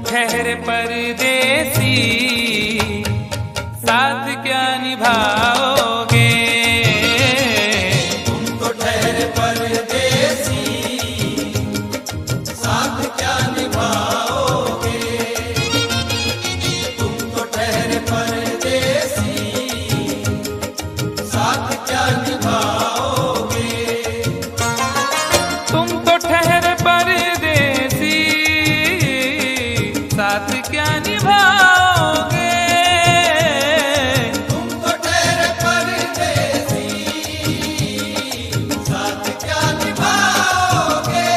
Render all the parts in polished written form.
ठहरे परदेसी, साथ क्या निभाओगे? तुम तो ठहरे परदेसी, साथ क्या निभाओगे? तुम तो ठहरे परदेसी, साथ क्या निभाओगे? तुम तो ठहरे परदेसी, साथ क्या निभाओगे? तुम तो ठहरे परदेसी, साथ क्या निभाओगे?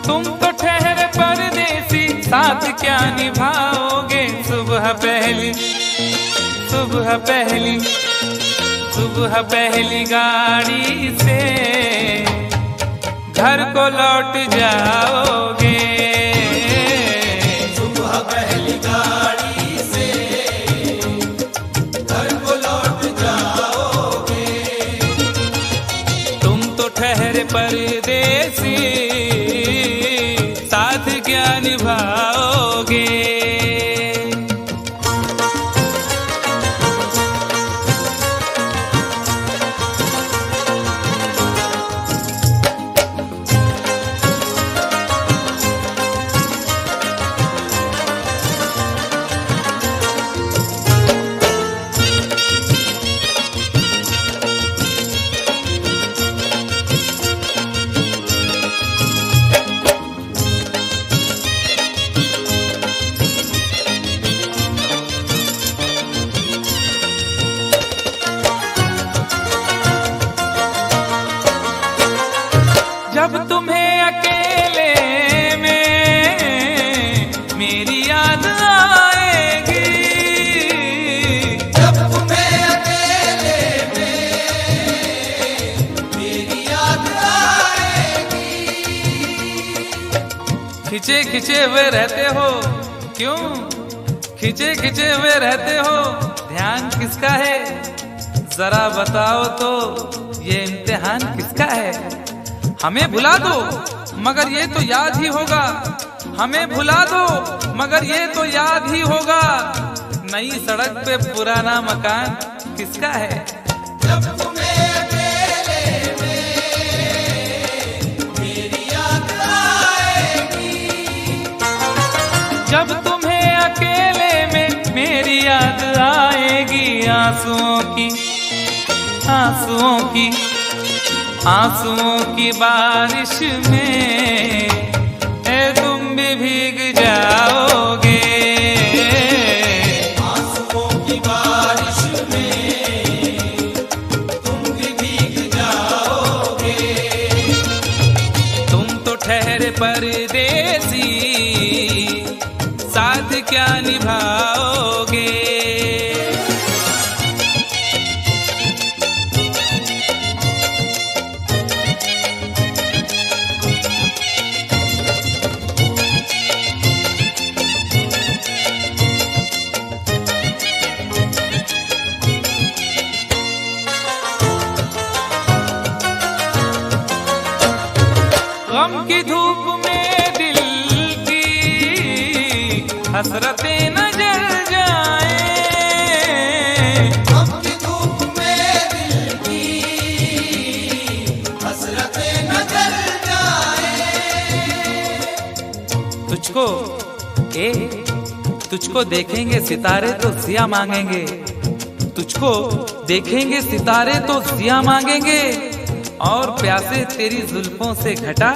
तुम तो ठहरे परदेसी, साथ क्या निभाओगे? सुबह पहली गाड़ी से घर को लौट जाओगे। सुबह पहली गाड़ी से घर को लौट जाओगे। तुम तो ठहरे परदेसी, साथ क्या निभाओगे? जब तुम्हें अकेले में मेरी याद आएगी, जब तुम्हें अकेले में मेरी याद आएगी। खिंचे खिंचे हुए रहते हो क्यों? खिंचे खिंचे हुए रहते हो, ध्यान किसका है? जरा बताओ तो, ये इम्तिहान किसका है? हमें भुला दो मगर ये तो याद ही होगा, हमें भुला दो मगर ये तो याद ही होगा। नई सड़क पे पुराना मकान किसका है? जब तुम्हें अकेले में मेरी याद आएगी। जब तुम्हें अकेले में मेरी याद आएगी, आंसुओं की बारिश में तुम भी भीग जाओगे। आंसुओं की बारिश में तुम भी भीग जाओगे। तुम तो ठहरे परदेसी, साथ क्या निभाओगे? गम की धूप में दिल की हसरतें न जल जाएं। गम की धूप में दिल की हसरतें न जल जाएं। तुझको देखेंगे सितारे तो सिया मांगेंगे, तुझको देखेंगे सितारे तो सिया मांगेंगे, और प्यासे तेरी जुल्फों से घटा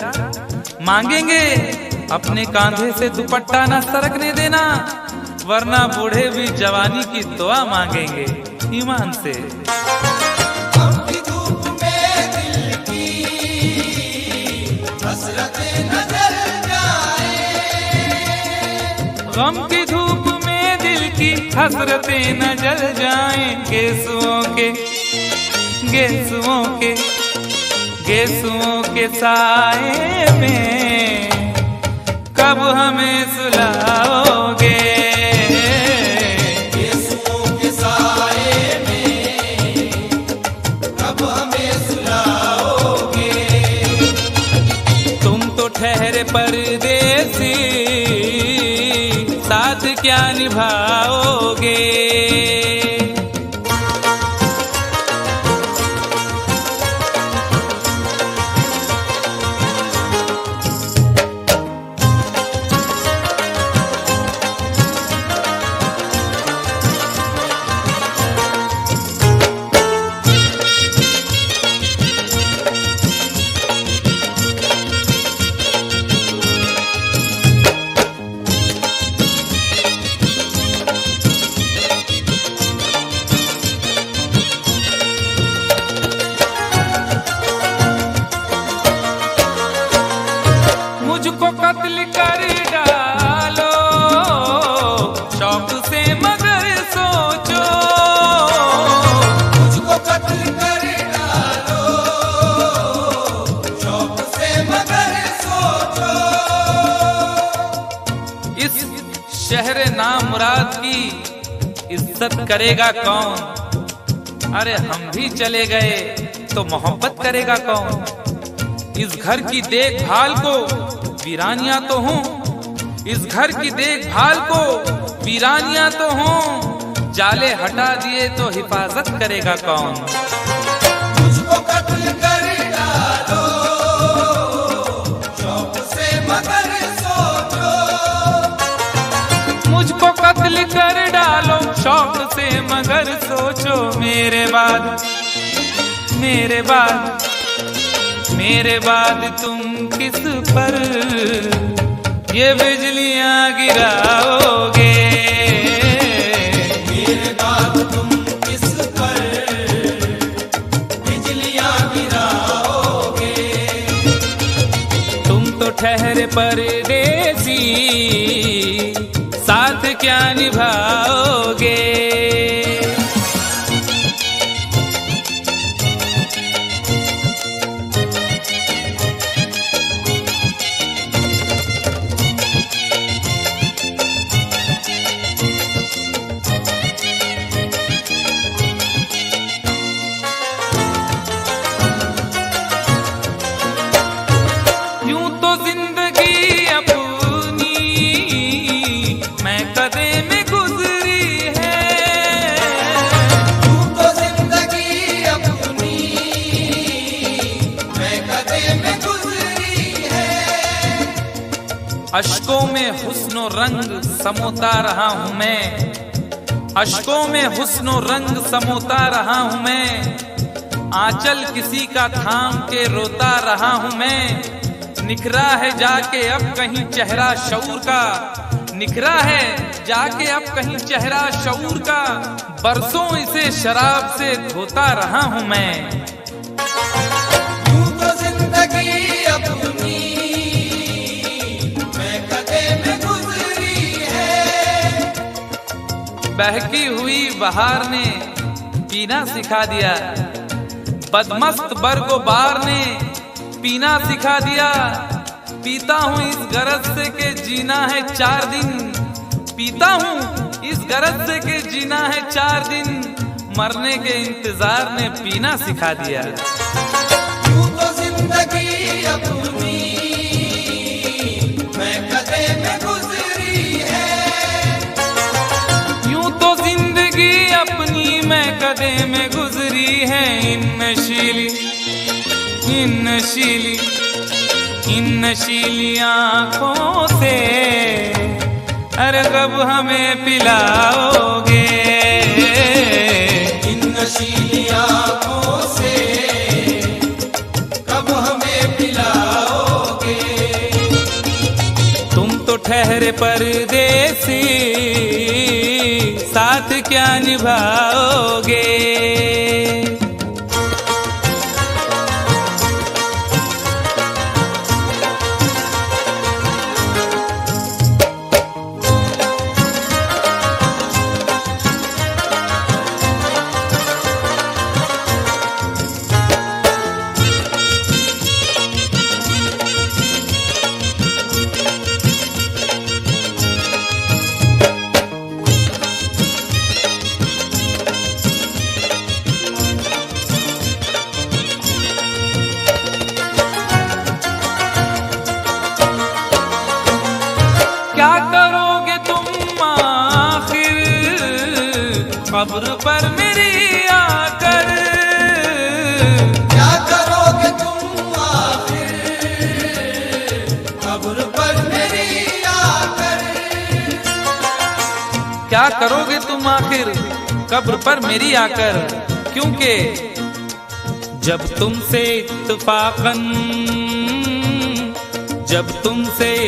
मांगेंगे। अपने कांधे से दुपट्टा न सरकने देना, वरना बूढ़े भी जवानी की दुआ मांगेंगे ईमान से। गम की धूप में दिल की हसरतें न जल जाएं। गम की धूप में दिल की हसरतें न जल जाएं। गेसुओं के साए में कब हमें सुलाओगे? गेसुओं के साए में कब हमें सुलाओगे? तुम तो ठहरे परदेसी, क्या निभाओगे। मुझको कत्ल कर डालो शौक से मगर सोचो, मुझको कत्ल कर डालो शौक से मगर सोचो। इस शहर नामुराद की इज्जत करेगा कौन। अरे हम भी चले गए तो मोहब्बत करेगा कौन। इस घर की देखभाल को वीरानियां तो हूँ, इस घर की देखभाल को वीरानियां तो हूँ, जाले हटा दिए तो हिफाजत करेगा कौन। मुझको कत्ल कर डालो शौक से मगर सोचो, मुझको कत्ल कर डालो शौक से मगर सोचो। मेरे बाद मेरे बाद मेरे बाद तुम किस पर ये बिजलियां गिराओगे। मेरे बाद तुम किस पर बिजलियां गिराओगे। तुम तो ठहरे परदेसी साथ क्या निभाओगे। अश्कों में हुस्नो रंग समोता रहा हूँ मैं, अश्कों में हुस्नो रंग समोता रहा हूँ मैं, आंचल किसी का थाम के रोता रहा हूँ मैं। निखरा है जाके अब कहीं चेहरा शऊर का, निखरा है जाके अब कहीं चेहरा शऊर का, बरसों इसे शराब से धोता रहा हूँ मैं। यूं तो जिंदगी अपनी मैं कदे में गुजरी है। बहकी हुई बहार ने पीना सिखा दिया, बदमस्त बरगोबार ने पीना सिखा दिया। पीता हूँ इस गरज से के जीना है 4 दिन, पीता हूँ इस गरज से के जीना है 4 दिन, मरने के इंतजार ने पीना सिखा दिया। यूं तो जिंदगी अपनी मैं कदे में गुजरी है। यूं तो जिंदगी अपनी मैं कदे में गुजरी है। इन नशीली आँखों से अरे कब हमें पिलाओगे। इन नशीली आँखों से कब हमें पिलाओगे। तुम तो ठहरे परदेसी साथ क्या निभाओगे। कब्र पर मेरी आकर। क्या करोगे तुम आखिर कब्र पर मेरी आकर। क्या करोगे तुम आखिर कब्र पर मेरी आकर, क्योंकि जब तुमसे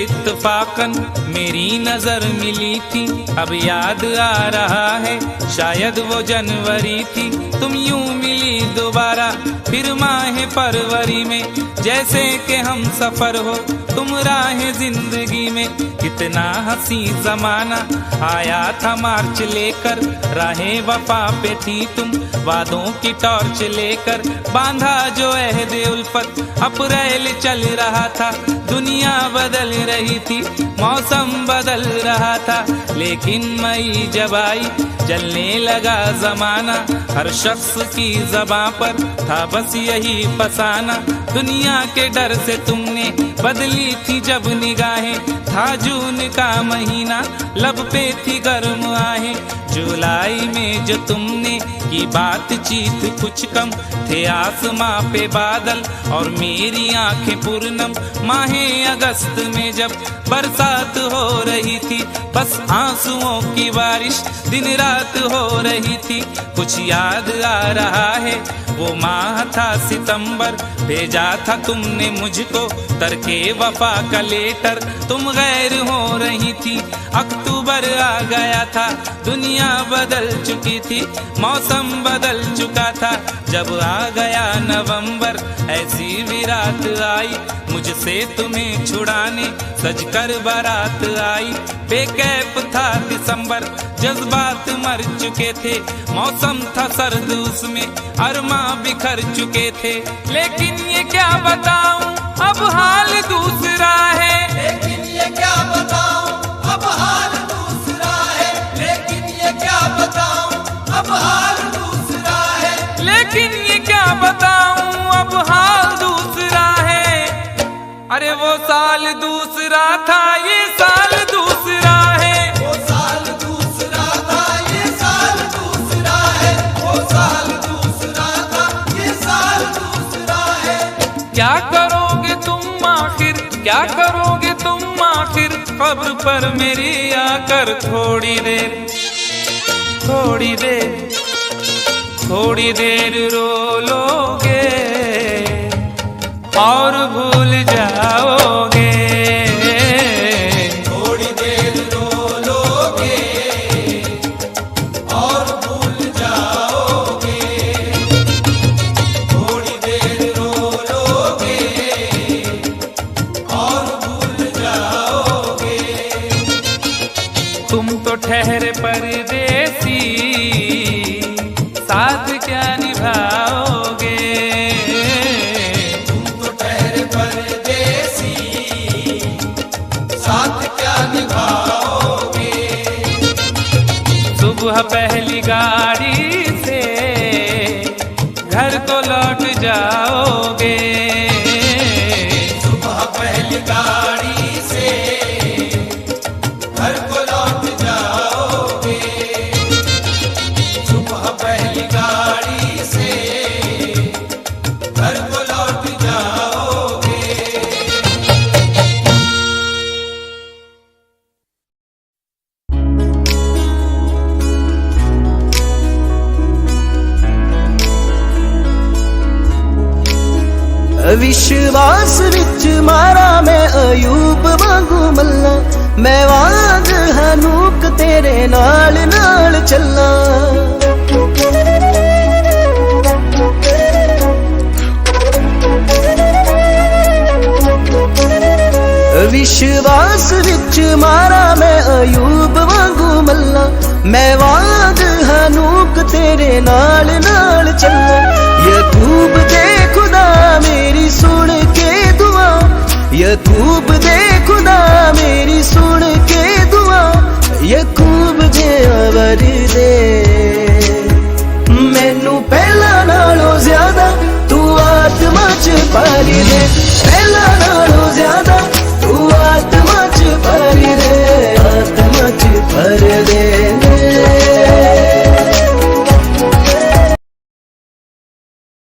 इत्तफाकन मेरी नजर मिली थी, अब याद आ रहा है शायद वो जनवरी थी। तुम यूं मिली दोबारा फिर माह फरवरी में, जैसे कि हम सफर हो तुम राह जिंदगी में। कितना हंसी जमाना आया था मार्च लेकर, राहे वफा पे थी तुम वादों की टॉर्च लेकर। बांधा जो अहद उल्फत अप्रैल चल रहा था, दुनिया बदल रही थी मौसम बदल रहा था। लेकिन मई जब आई चलने लगा जमाना, हर शख्स की ज़बां पर था बस यही फसाना। दुनिया के डर से तुमने बदली थी जब निगाहें, था जून का महीना लब पे थी गर्म आहें। जुलाई में जो तुमने की बातचीत कुछ कम थे, आसमां पे बादल और मेरी आंखें पूर्णम। माहे अगस्त में जब बरसात हो रही थी, बस आंसुओं की बारिश दिन रात हो रही थी। कुछ याद आ रहा है वो माह था सितंबर, भेजा था तुमने मुझको तरके वफा का लेटर। तुम गैर हो रही थी, अक्टूबर आ गया था, दुनिया बदल चुकी थी, मौसम बदल चुका था। जब आ गया नवंबर ऐसी भी रात आई, मुझसे तुम्हें छुड़ाने सजकर बारात आई। बेकैफ था दिसंबर, जज्बात मर चुके थे, मौसम था सर्द उसमें अरमा बिखर चुके थे। लेकिन ये क्या बताऊं अब हाल दूसरा है, लेकिन ये क्या बताऊं अब हाल दूसरा है। लेकिन ये क्या बताऊं अब हाल दूसरा है। लेकिन ये क्या बताऊं अब हाल दूसरा है। अरे वो साल दूसरा था, ये साल दूसरा है। वो साल दूसरा था, ये साल दूसरा है। वो साल दूसरा था, ये साल दूसरा है। क्या करोगे तुम आखिर, क्या करोगे तुम आखिर कब्र पर मेरी आकर। थोड़ी देर थोड़ी देर थोड़ी देर रो लोगे और भूल जाओगे। थोड़ी देर रो लोगे और भूल जाओगे। थोड़ी देर रो लोगे और भूल जाओगे। तुम तो ठहरे परदेसी, साथ क्या निभाओगे। तुम तो ठहरे परदेसी, साथ क्या निभाओगे। सुबह पहली गाड़ी से घर को लौट जाओगे। सुबह पहली गाड़ी से घर को लौट जाओगे। सुबह पहली गाड़ी से घर को लौट जाओगे। विश्वास विच मारा मैं अयूब वांगू मल्ला, मैं वांग हनूक तेरे नाल नाल चला। विश्वास विच मारा मैं अयूब वांगू मल्ला, मैं वांग हनूक तेरे नाल नाल चला। यकूब दे खुदा मेरी सुन के दुआ, यकूब दे खुदा मेरी सुन के दुआ। यकूब दे अवर दे मैनू पहला नालों ज्यादा तू आत्मा च भर